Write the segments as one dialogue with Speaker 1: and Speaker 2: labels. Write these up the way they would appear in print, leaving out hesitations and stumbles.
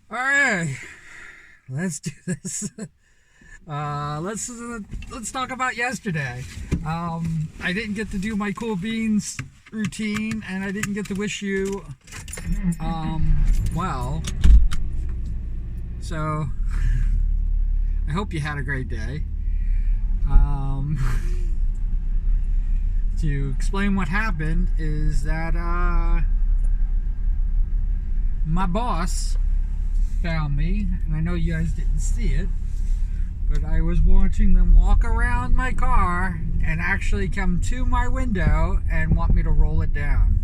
Speaker 1: All right, let's do this. Let's talk about yesterday. I didn't get to do my cool beans routine, and I didn't get to wish you well. So I hope you had a great day. To explain what happened is that my boss found me, and I know you guys didn't see it, but I was watching them walk around my car and actually come to my window and want me to roll it down.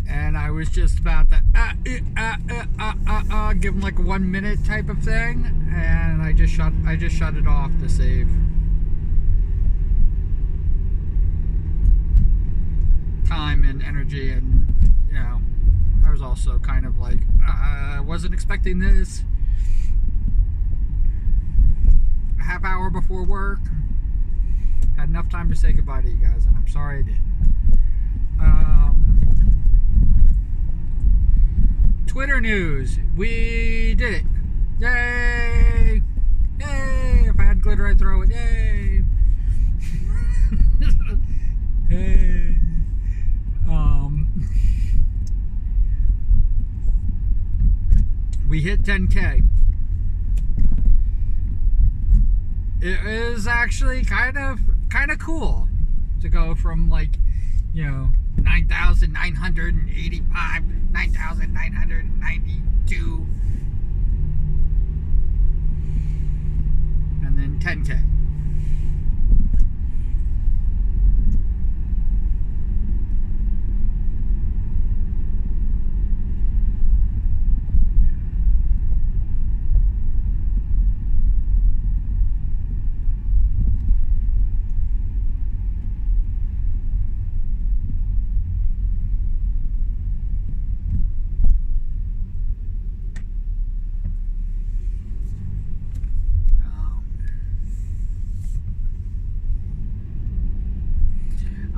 Speaker 1: And I was just about to give them like a 1 minute type of thing, and I just shut it off to save time and energy. And I was also kind of like, I wasn't expecting this. A half hour before work, had enough time to say goodbye to you guys, and I'm sorry I didn't. Twitter news. We did it. Yay! Yay! If I had glitter, I'd throw it. Yay! Hey. We hit 10K. It is actually kind of cool to go from 9,985, 9,992, and then 10K.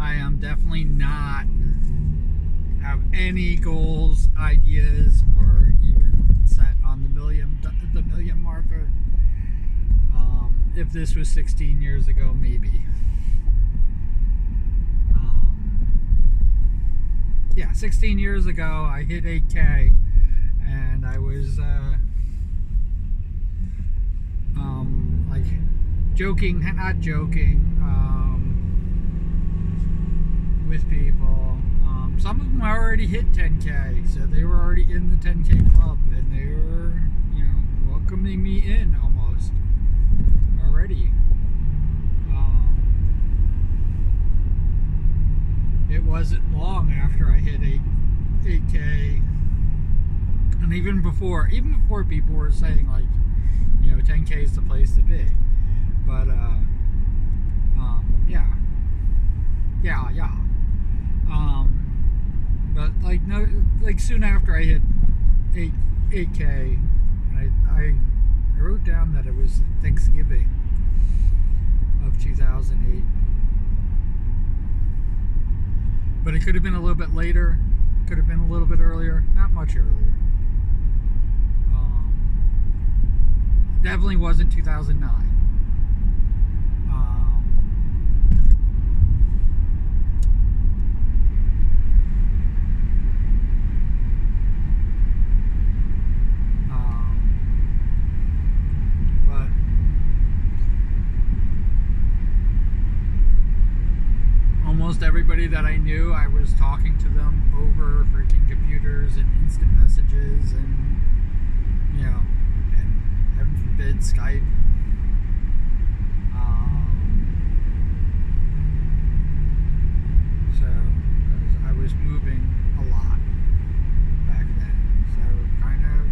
Speaker 1: I am definitely not have any goals, ideas, or even set on the million marker. If this was 16 years ago, maybe. Yeah, 16 years ago, I hit 8K, and I was joking, not joking, with people. Some of them already hit 10K, so they were already in the 10K club, and they were, welcoming me in almost already. It wasn't long after I hit 8K, and even before people were saying 10K is the place to be. But yeah. But soon after I hit 8K, I wrote down that it was Thanksgiving of 2008. But it could have been a little bit later, could have been a little bit earlier, not much earlier. Definitely wasn't 2009. Almost everybody that I knew, I was talking to them over freaking computers and instant messages, and and heaven forbid Skype. So, because I was moving a lot back then, so kind of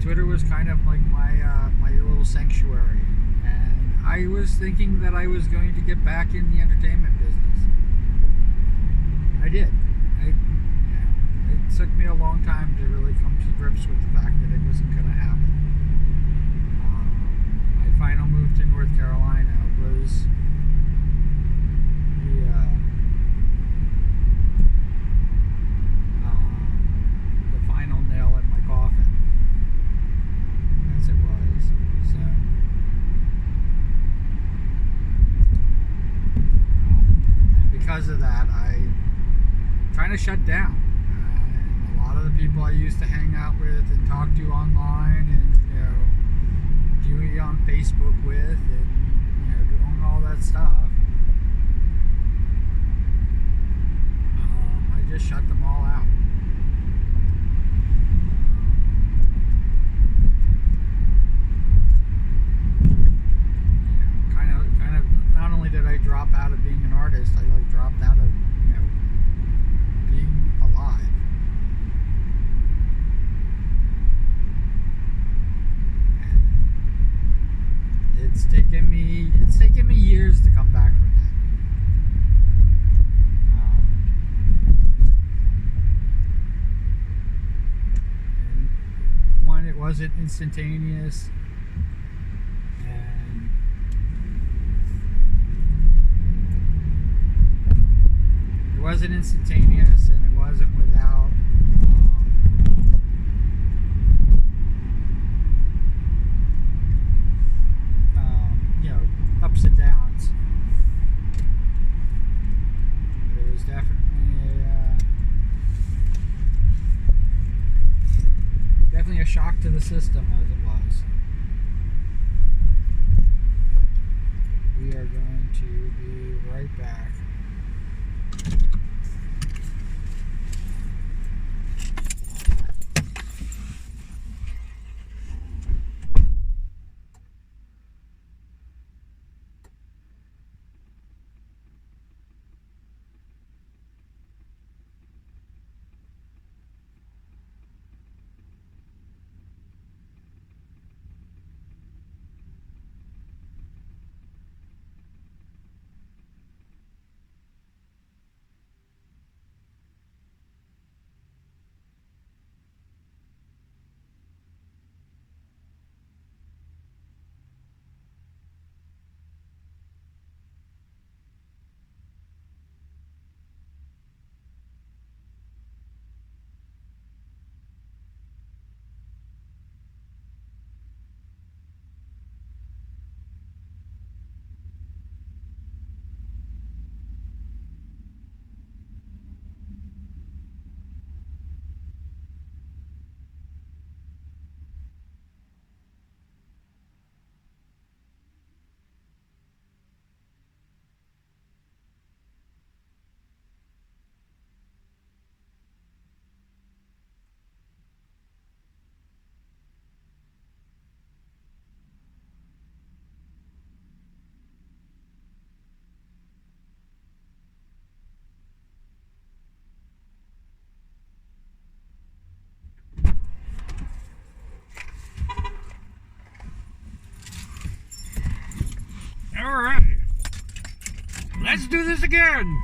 Speaker 1: Twitter was kind of like my little sanctuary, and I was thinking that I was going to get back in the entertainment business. I did. It took me a long time to really come to grips with the fact that it wasn't going to happen. My final move to North Carolina was because of that, I trying to shut down. And a lot of the people I used to hang out with and talk to online, and doing on Facebook with, and doing all that stuff, I just shut them all out. Kind of. Not only did I drop out of being an artist, I dropped out of being alive. It's taken me years to come back from that. And one, it wasn't instantaneous, and it wasn't instantaneous, and it wasn't without ups and downs. But it was definitely a shock to the system, as it was. We are going to be right back. Alright, let's do this again.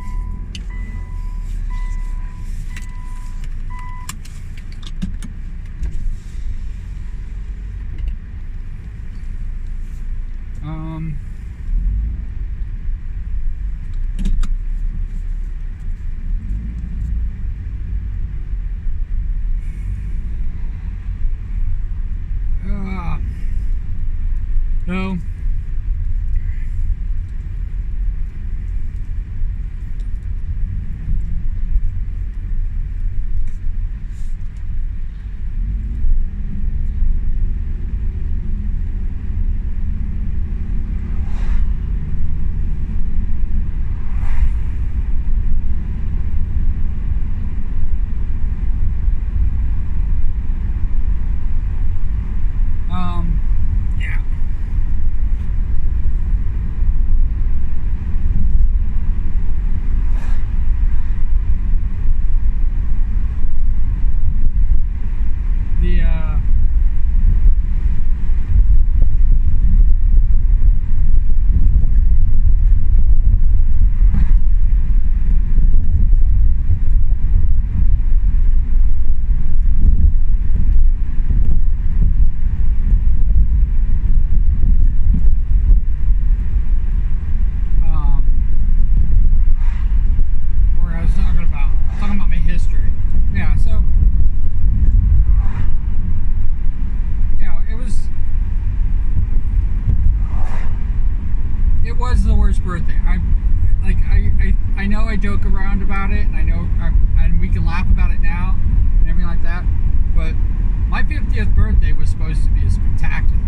Speaker 1: So joke around about it, and I know, and we can laugh about it now and everything like that. But my 50th birthday was supposed to be a spectacular.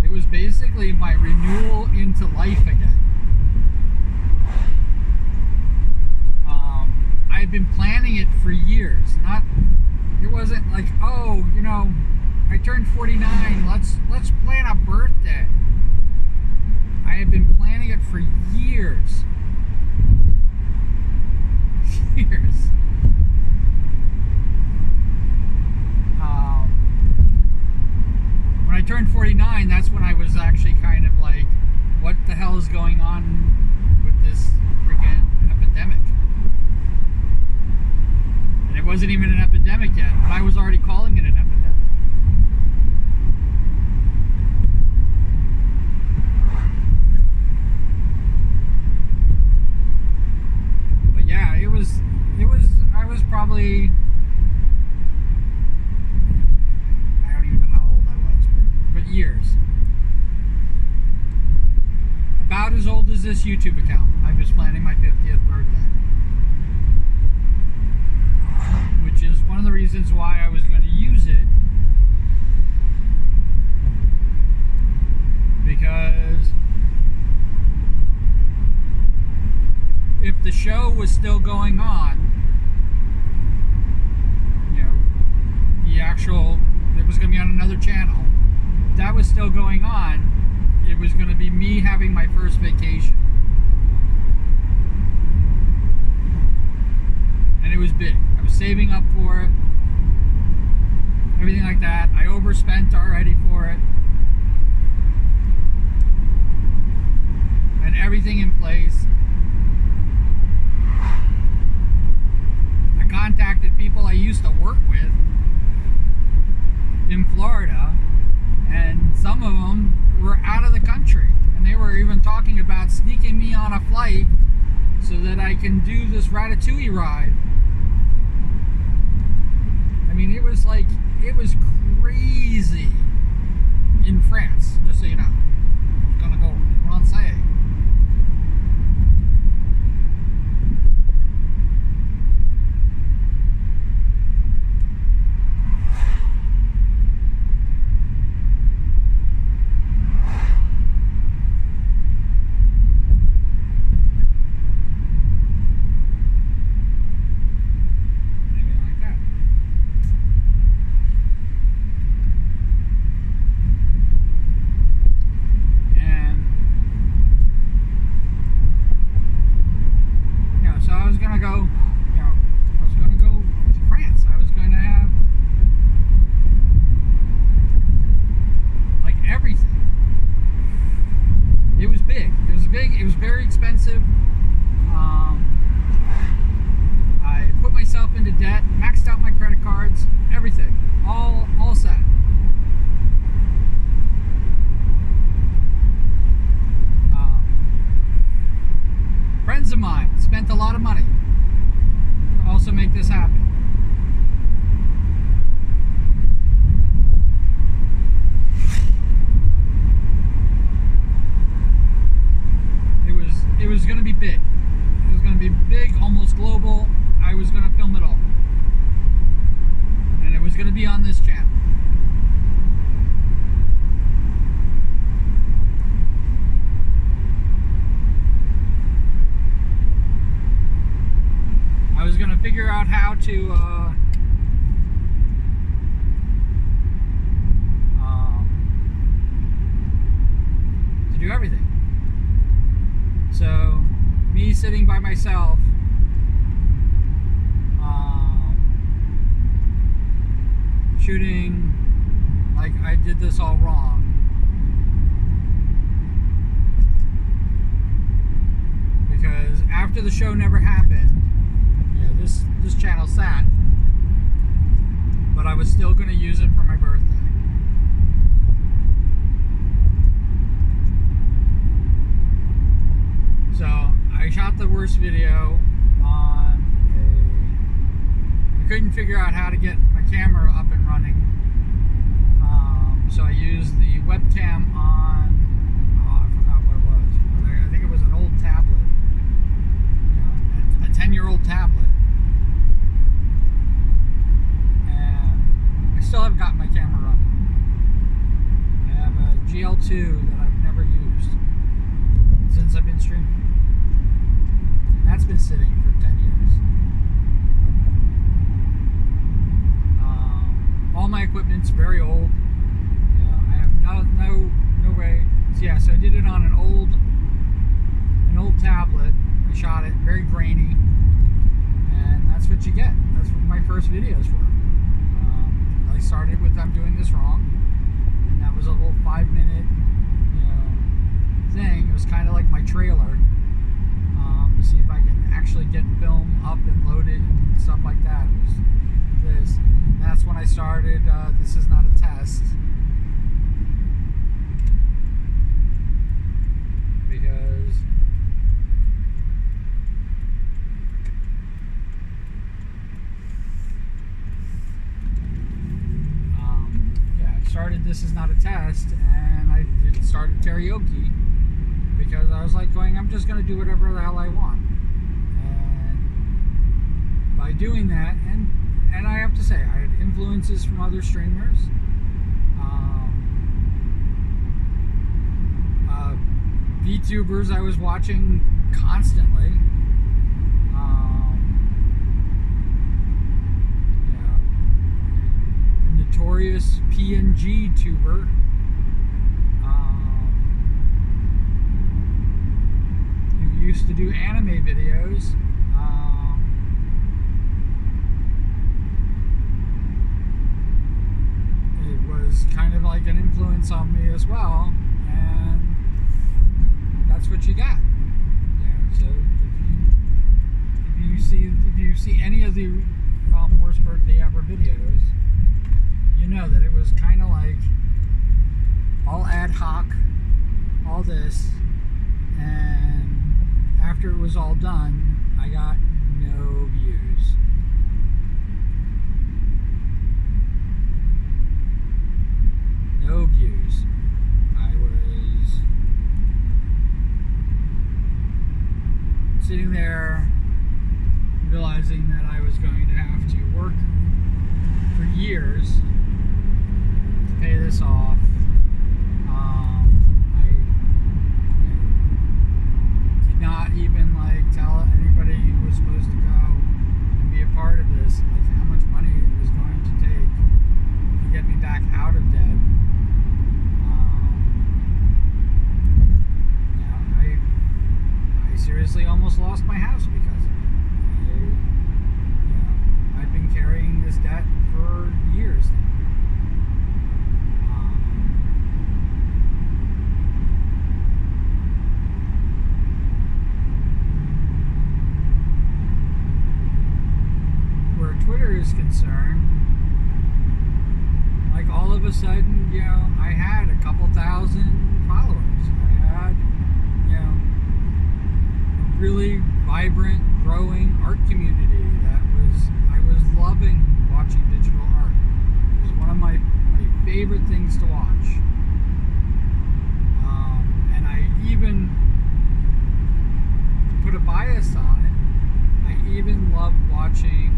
Speaker 1: It was basically my renewal into life again. I had been planning it for years. It wasn't like, oh, you know, I turned 49. Let's plan a birthday. I had been planning it for years. Years. When I turned 49, that's when I was actually kind of like, what the hell is going on with this freaking epidemic? And it wasn't even an epidemic yet, but I was already calling it an epidemic. But yeah, I was probably, I don't even know how old I was, but years. About as old as this YouTube account. I was planning my 50th birthday. Which is one of the reasons why I was going to use it. Because if the show was still going on, you know, it was going to be on another channel. If that was still going on, it was going to be me having my first vacation. And it was big. I was saving up for it. Everything like that. I overspent already for it. And everything in place. I contacted people I used to work with in Florida, and some of them were out of the country, and they were even talking about sneaking me on a flight so that I can do this Ratatouille ride. I mean, it was crazy in France, just so you know. I was gonna go Francais. Expensive. I put myself into debt, maxed out my credit cards, everything, all set. Friends of mine spent a lot of money to also make this happen. It was going to be big. It was going to be big, almost global. I was going to film it all. And it was going to be on this channel. I was going to figure out how to do everything. So, me sitting by myself, shooting like I did this all wrong. Because after the show never happened, yeah, this channel sat, but I was still going to use it for my birthday. So I shot the worst video on I couldn't figure out how to get my camera up and running. So I used the webcam on, I forgot what it was, but I think it was an old tablet. You know, tablet, and I still haven't got my camera running. I have a GL2 that I've never used since I've been streaming, and that's been sitting for 10 years. All my equipment's very old. I have no way. So yeah, so I did it on an old tablet. I shot it very grainy, and that's what you get. That's what my first videos were. I started with "I'm doing this wrong," and that was a little 5-minute, thing. It was kind of like my trailer to see if I can actually get film up and loaded and stuff like that. It was this. And that's when I started. This is not a test, because I started "This is not a test," and I started karaoke because I was like going, I'm just going to do whatever the hell I want. And by doing that, and I have to say, I had influences from other streamers. VTubers I was watching constantly. A notorious PNG tuber. Who used to do anime videos. It was kind of like an influence on me as well, and that's what you got. So if you see any of the worst birthday ever videos, you know that it was kind of like all ad hoc, all this, and after it was all done, I got no views. No views. I was sitting there realizing that I was going to have to work for years to pay this off. I did not even tell anybody who was supposed to go and be a part of this how much money it was going to take to get me back out of debt. I seriously almost lost my house because of it. I've been carrying this debt for years now. Where Twitter is concerned, all of a sudden, I had a couple thousand followers. I had, a really vibrant, growing art community I was loving watching digital art. It was one of my favorite things to watch. And I even, to put a bias on it, I even loved watching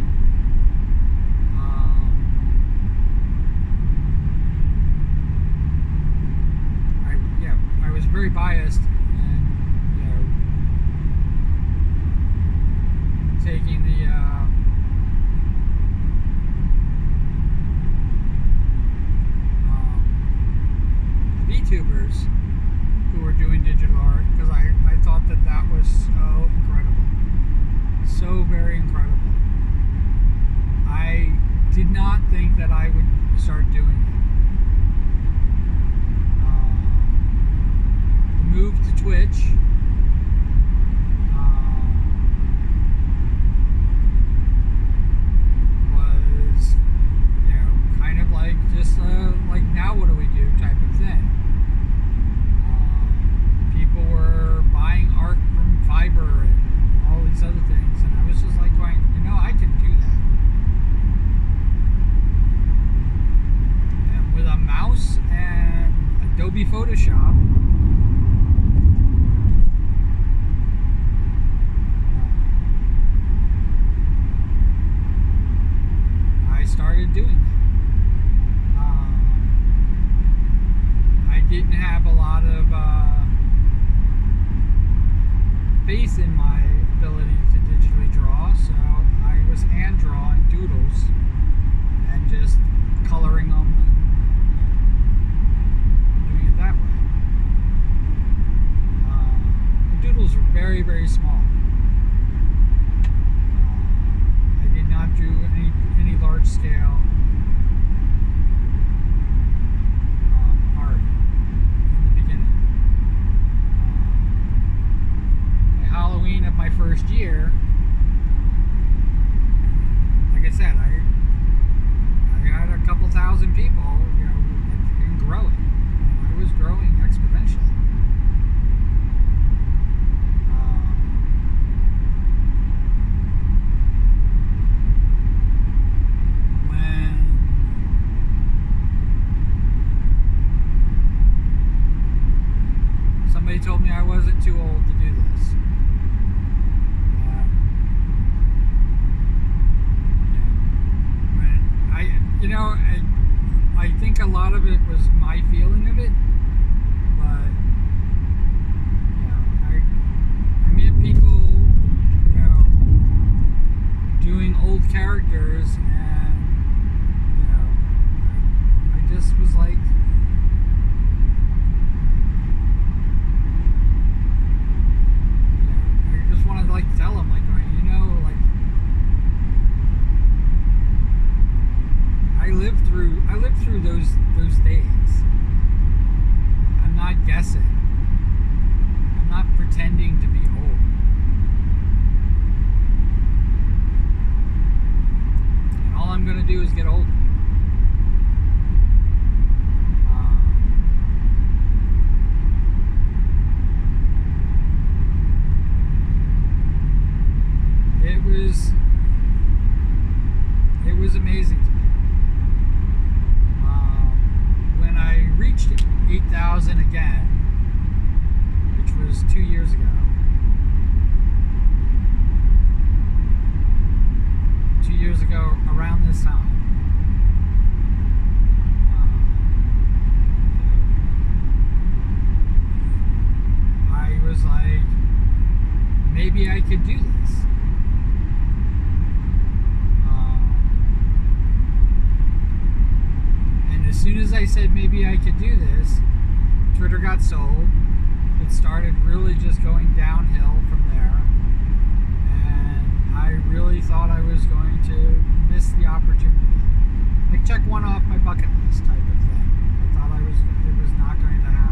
Speaker 1: I was very biased in, taking the VTubers who were doing digital art, because I thought that was so incredible, so very incredible. I did not think that I would start doing it. Move to Twitch was, kind of just now what do we do type of thing. People were buying art from Fiverr and all these other things, and I was just going, I can do that. know, I think a lot of it was my feeling of it, but you know, I met people, you know, doing old characters, and you know, I just was like, you know, I just wanted to like tell them, like, you know, like, I lived through those days. I'm not guessing. I'm not pretending to be old. And all I'm gonna do is get older. It was amazing to me. When I reached 8,000 again, which was 2 years ago. 2 years ago, around this time. I was like, maybe I could do this. As soon as I said maybe I could do this, Twitter got sold. It started really just going downhill from there. And I really thought I was going to miss the opportunity. Like, check one off my bucket list type of thing. I thought it was not going to happen.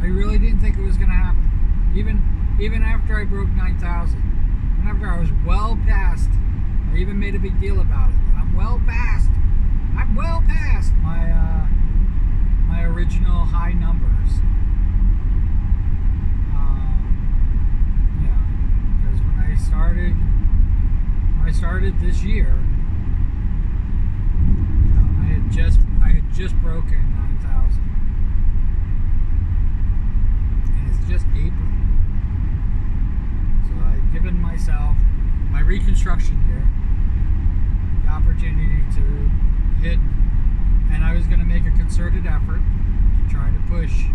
Speaker 1: I really didn't think it was going to happen. Even after I broke 9,000, and after I was well past, I even made a big deal about it. That I'm well past my my original high numbers. Yeah, because when I started this year, you know, I had just broken 9,000. Just April. So I've given myself my reconstruction year the opportunity to hit, and I was going to make a concerted effort to try to push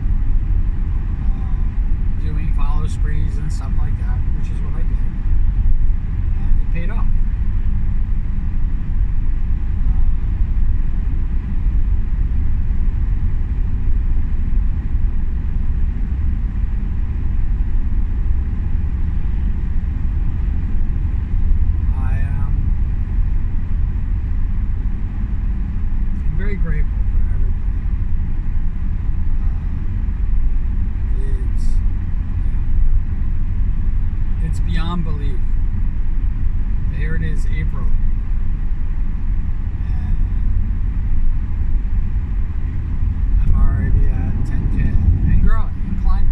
Speaker 1: doing follow sprees and stuff like that, which is what I did, and it paid off. Very grateful for everybody. It's beyond belief. But here it is, April, and I'm already at 10K and growing and climbing.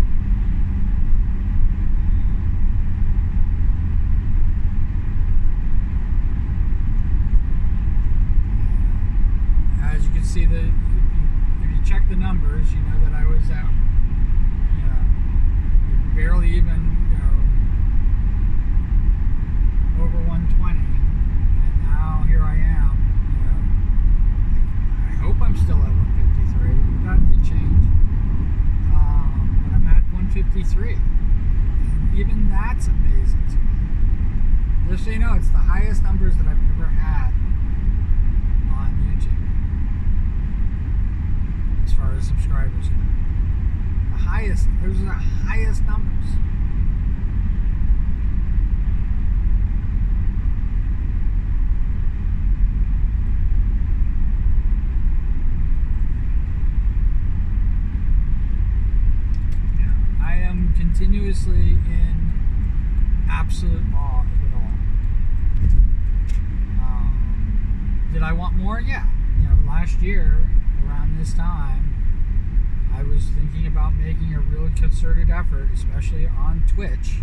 Speaker 1: As you can see, if you check the numbers, you know that I was at, you know, barely even, you know, over 120, and now here I am. You know, I hope I'm still at 153. That could change, but I'm at 153, and even that's amazing to me. Just so you know, it's the highest numbers that I've ever had on YouTube. As far as subscribers go, those are the highest numbers. Yeah, I am continuously in absolute awe of it all. Did I want more? Yeah. You know, last year around this time, I was thinking about making a real concerted effort, especially on Twitch,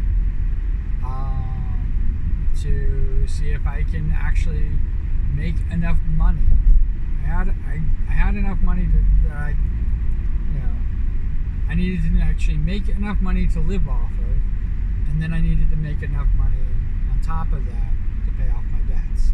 Speaker 1: to see if I can actually make enough money I had enough money that I needed to actually make enough money to live off of, and then I needed to make enough money on top of that to pay off my debts.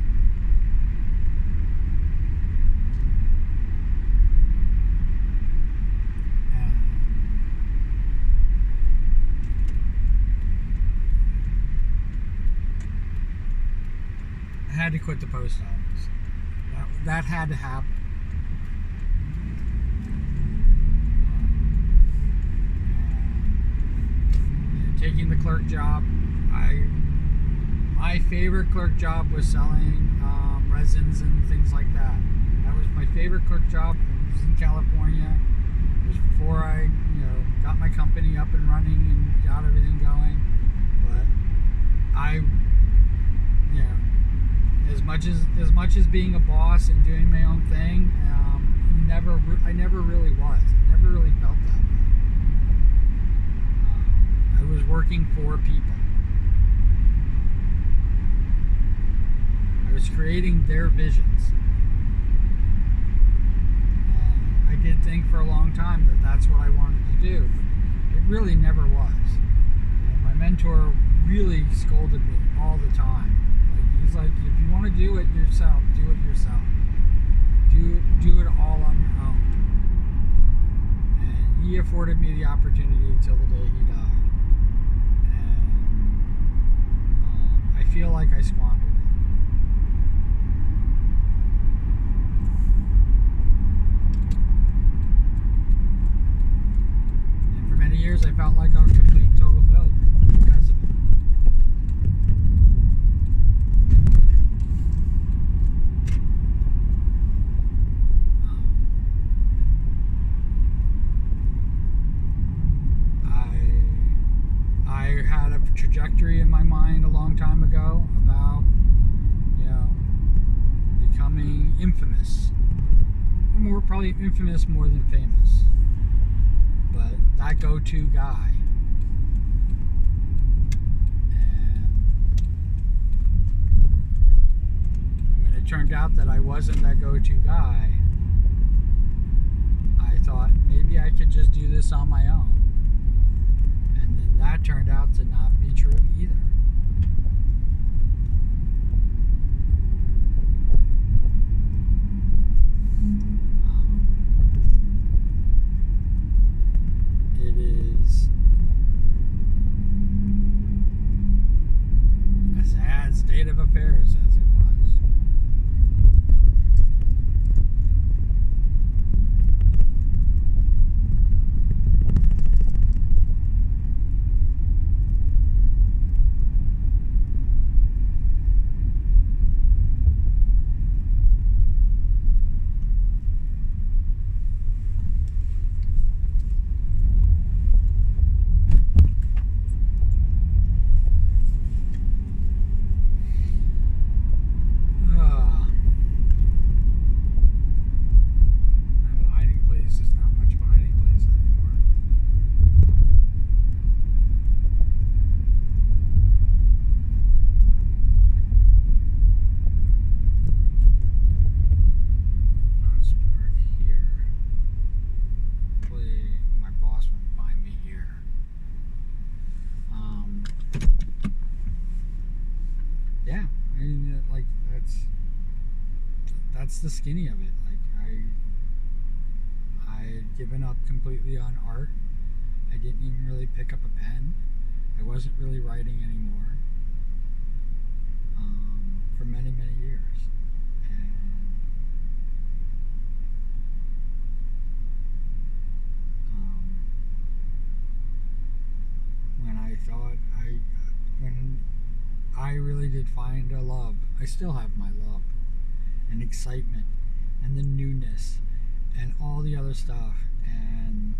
Speaker 1: I had to quit the post office. That had to happen. Taking the clerk job, my favorite clerk job was selling resins and things like that. That was my favorite clerk job. It was in California. It was before I, got my company up and running and got everything going. But as much as being a boss and doing my own thing, I never really was. I never really felt that way. I was working for people. I was creating their visions. And I did think for a long time that that's what I wanted to do. It really never was. And my mentor really scolded me all the time. He's like, if you want to do it yourself, do it yourself. Do it all on your own. And he afforded me the opportunity until the day he died. I feel like I squandered it. And for many years I felt like I was a complete total failure because of it. I had a trajectory in my mind a long time ago about, becoming infamous. Probably infamous more than famous. But that go-to guy. And when it turned out that I wasn't that go-to guy, I thought maybe I could just do this on my own. And then that turned out to not be true either. It is a sad state of affairs as it was. That's the skinny of it. I had given up completely on art. I didn't even really pick up a pen. I wasn't really writing anymore for many, many years. And when I really did find a love, I still have my love and excitement and the newness and all the other stuff. And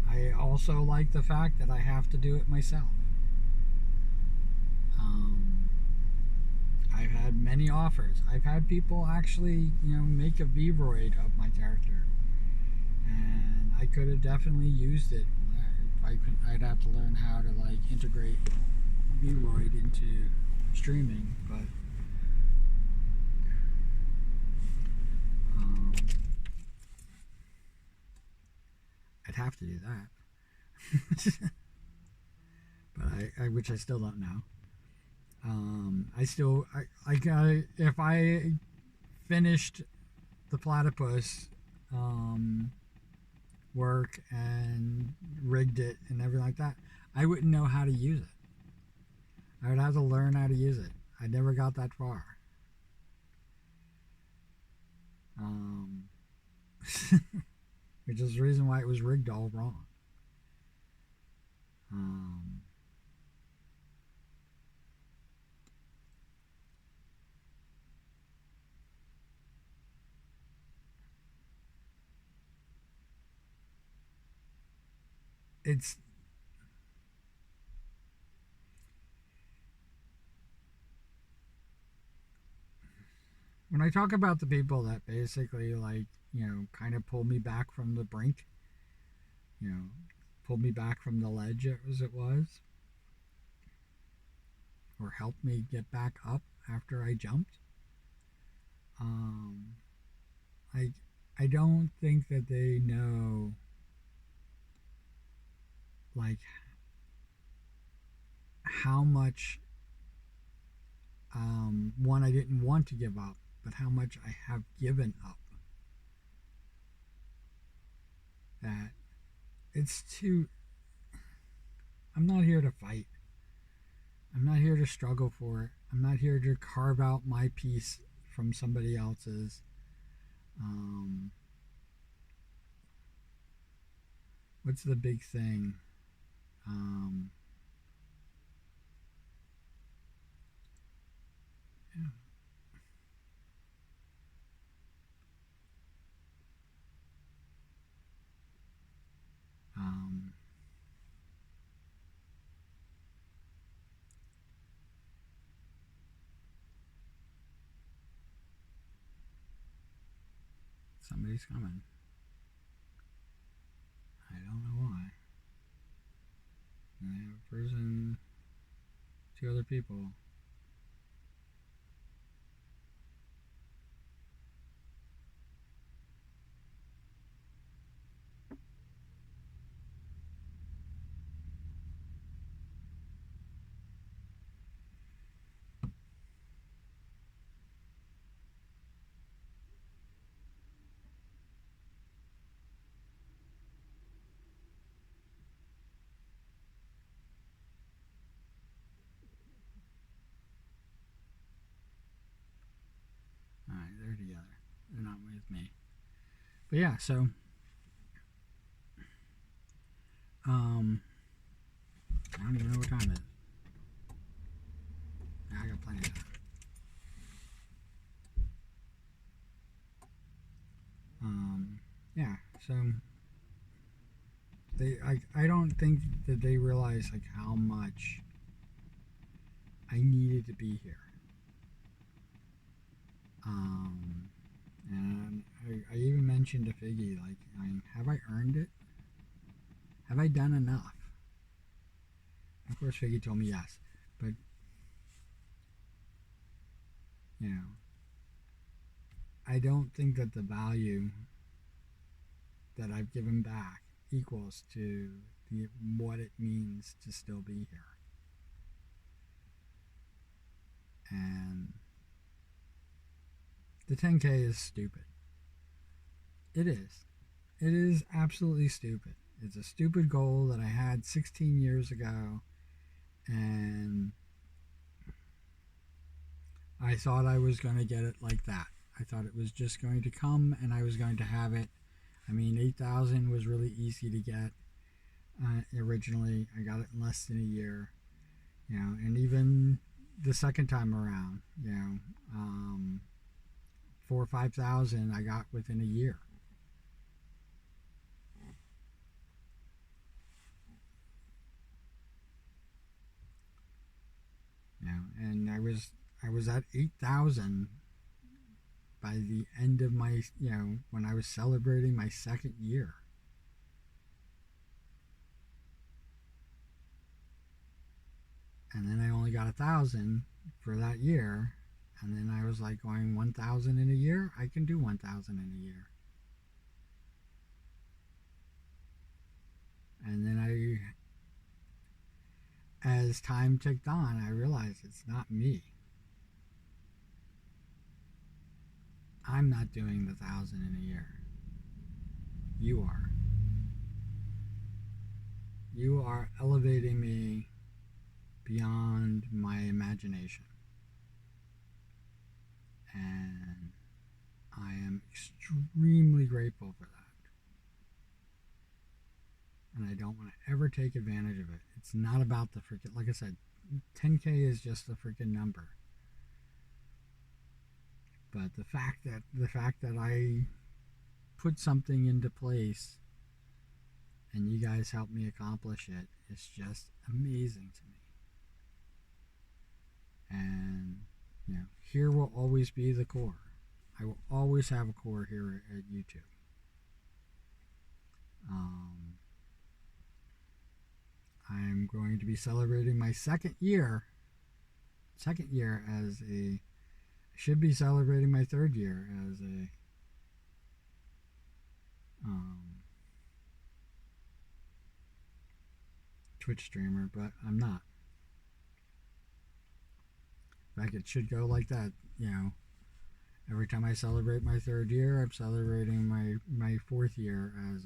Speaker 1: I also like the fact that I have to do it myself. I've had many offers. I've had people actually, make a V-roid of my character, and I could have definitely used it. I'd have to learn how to integrate V-roid into streaming, but have to do that. But which I still don't know. I got, if I finished the platypus work and rigged it and everything like that, I wouldn't know how to use it. I would have to learn how to use it. I never got that far. Um, which is the reason why it was rigged all wrong. Um, it's when I talk about the people that basically, like, kind of pulled me back from the brink, you know, pulled me back from the ledge as it was, or helped me get back up after I jumped. Um, I I don't think that they know, like, how much, one, I didn't want to give up, but how much I have given up. That it's too. I'm not here to fight. I'm not here to struggle for it. I'm not here to carve out my piece from somebody else's. Um, what's the big thing? Um, yeah. um, Somebody's coming. I don't know why. And they have a person, two other people. All right, they're together. They're not with me. But yeah, so um, I don't even know what time it is. I got plenty of time. Yeah, so I don't think that they realize, like, how much I needed to be here. Um, and I even mentioned to Figgy, like, have I earned it? Have I done enough? Of course, Figgy told me yes, but you know, I don't think that the value that I've given back equals to what it means to still be here. And the 10K is stupid. It is. It is absolutely stupid. It's a stupid goal that I had 16 years ago, and I thought I was going to get it like that. I thought it was just going to come and I was going to have it. I mean, 8,000 was really easy to get originally. I got it in less than a year, and even the second time around, 4 or 5,000 I got within a year. And I was at 8,000 by the end of my, when I was celebrating my second year. And then I only got 1,000 for that year. And then I was like, going 1,000 in a year? I can do 1,000 in a year. And then as time ticked on, I realized it's not me. I'm not doing the 1,000 in a year. You are. You are elevating me beyond my imagination. And I am extremely grateful for that. And I don't want to ever take advantage of it. It's not about the freaking, like I said, 10K is just a freaking number. But the fact that I put something into place and you guys helped me accomplish it is just amazing to me. And here will always be the core. I will always have a core here at YouTube. I'm going to be celebrating my second year as a. I should be celebrating my third year as a Twitch streamer, but I'm not. In fact, it should go like that. Every time I celebrate my third year, I'm celebrating my fourth year as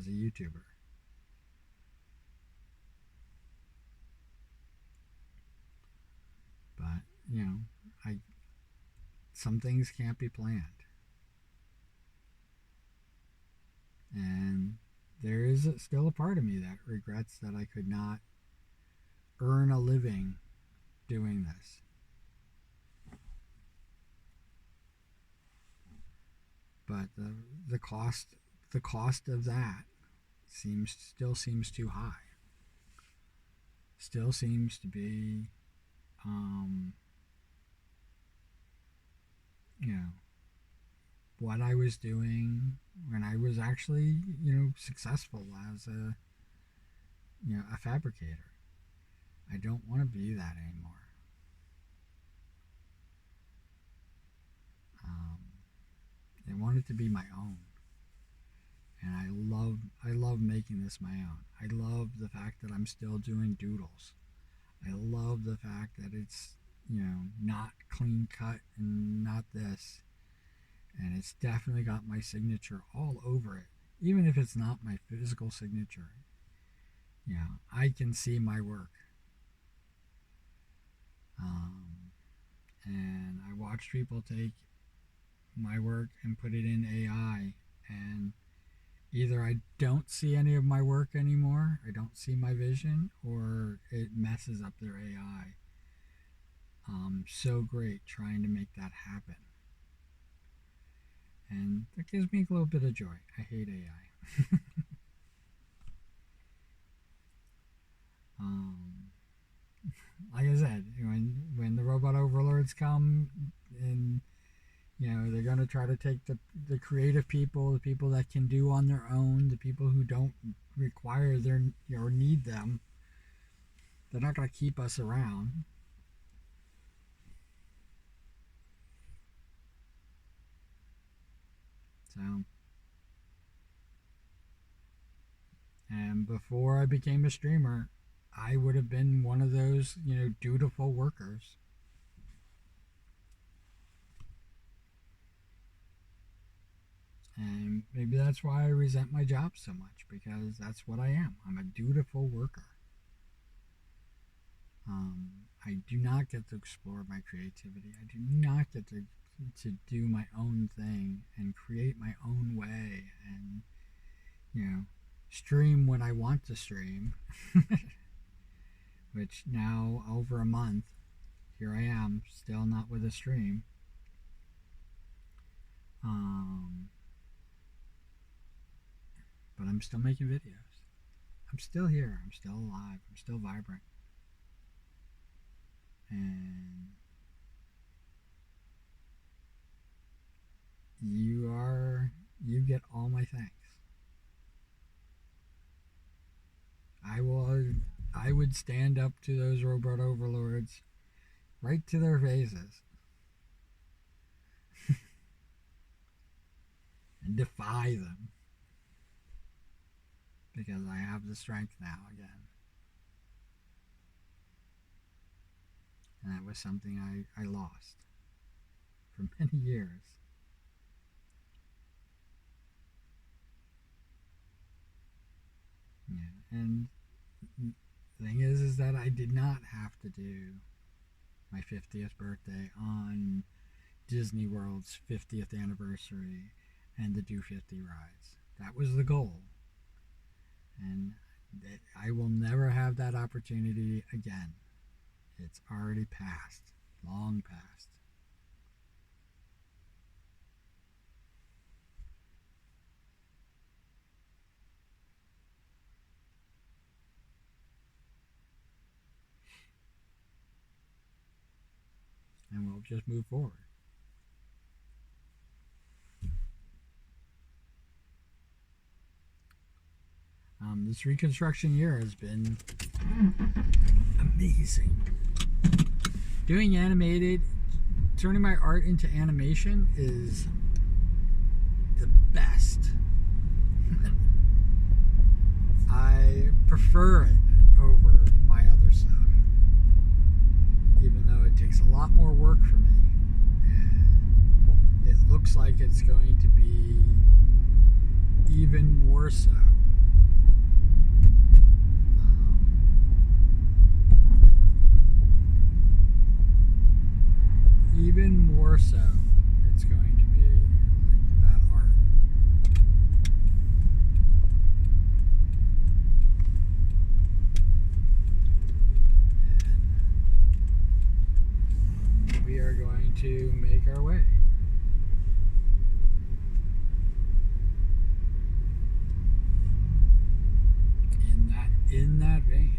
Speaker 1: a YouTuber. But I some things can't be planned, and there is still a part of me that regrets that I could not earn a living doing this. But the cost of that still seems too high. Still seems to be, you know, what I was doing when I was actually, successful as a fabricator. I don't want to be that anymore. I want it to be my own, and I love making this my own. I love the fact that I'm still doing doodles. I love the fact that it's not clean cut and not this, and it's definitely got my signature all over it. Even if it's not my physical signature, I can see my work. And I watch people take my work and put it in AI, and either I don't see any of my work anymore, I don't see my vision, or it messes up their AI. So great trying to make that happen. And that gives me a little bit of joy. I hate AI. Like I said, when the robot overlords come and they're going to try to take the creative people, the people that can do on their own, the people who don't require their or need them. They're not going to keep us around. So, and before I became a streamer, I would have been one of those dutiful workers. And maybe that's why I resent my job so much, because that's what I am. I'm a dutiful worker. I do not get to explore my creativity. I do not get to do my own thing and create my own way and stream when I want to stream. Which now, over a month, here I am, still not with a stream. But I'm still making videos. I'm still here. I'm still alive. I'm still vibrant. And you get all my thanks. I would stand up to those robot overlords right to their faces and defy them. because I have the strength now again. And that was something I lost for many years. Yeah, and the thing is that I did not have to do my 50th birthday on Disney World's 50th anniversary and the Do 50 rides. That was the goal. And I will never have that opportunity again. It's already passed, long past. And we'll just move forward. This reconstruction year has been amazing. Doing animated, turning my art into animation is the best. I prefer it over my other stuff, even though it takes a lot more work for me, and it looks like it's going to be even more so. Even more so, it's going to be like that art. And we are going to make our way. In that vein.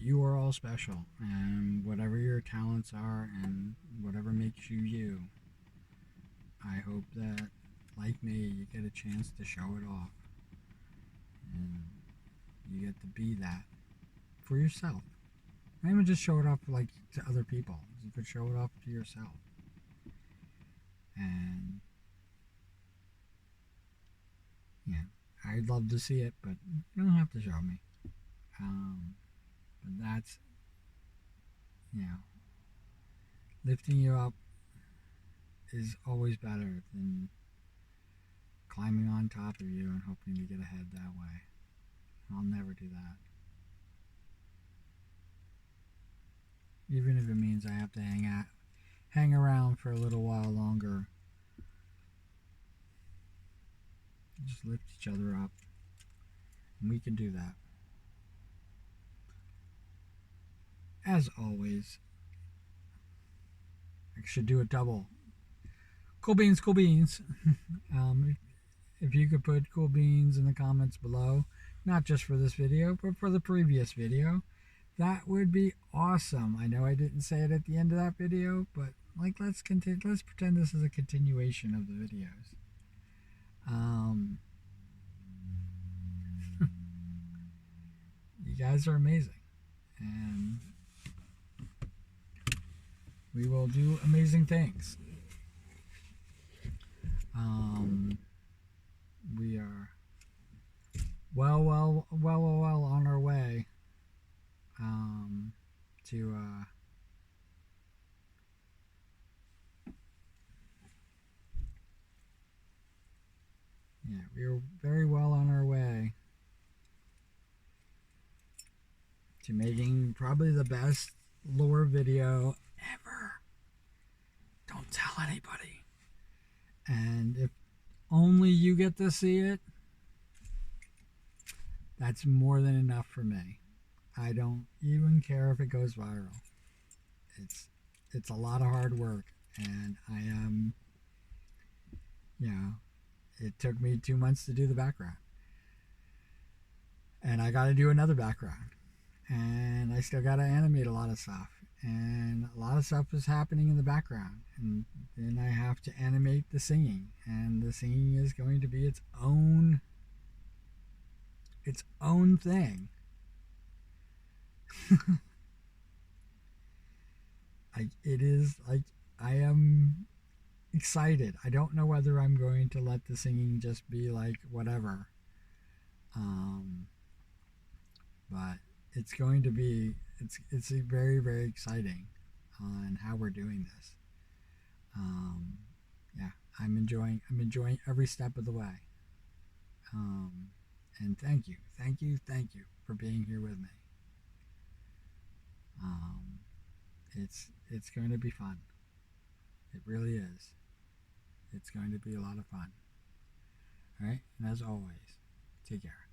Speaker 1: You are all special, and whatever your talents are and whatever makes you you, I hope that, like me, you get a chance to show it off, and you get to be that for yourself. Not even just show it off like to other people. You could show it off to yourself. And yeah, I'd love to see it, but you don't have to show me. But that's, lifting you up is always better than climbing on top of you and hoping to get ahead that way. I'll never do that. Even if it means I have to hang around for a little while longer. Just lift each other up. And we can do that. As always, I should do a double. Cool beans, cool beans. If you could put cool beans in the comments below, not just for this video, but for the previous video, that would be awesome. I know I didn't say it at the end of that video, but let's pretend this is a continuation of the videos. You guys are amazing, and we will do amazing things. We are well on our way to we are very well on our way to making probably the best lore video ever. Don't tell anybody. And only you get to see it, that's more than enough for me. I don't even care if it goes viral. It's it's a lot of hard work, and I am, you know, it took me 2 months to do the background, and I got to do another background, and I still got to animate a lot of stuff, and a lot of stuff is happening in the background, and then I have to animate the singing, and the singing is going to be its own thing. It is like I am excited. I don't know whether I'm going to let the singing just be like whatever, um, but it's going to be it's very very exciting on how we're doing this. Um, yeah, I'm enjoying every step of the way. Um, and thank you for being here with me. Um, it's going to be fun. It really is. It's going to be a lot of fun. All right, and as always, take care.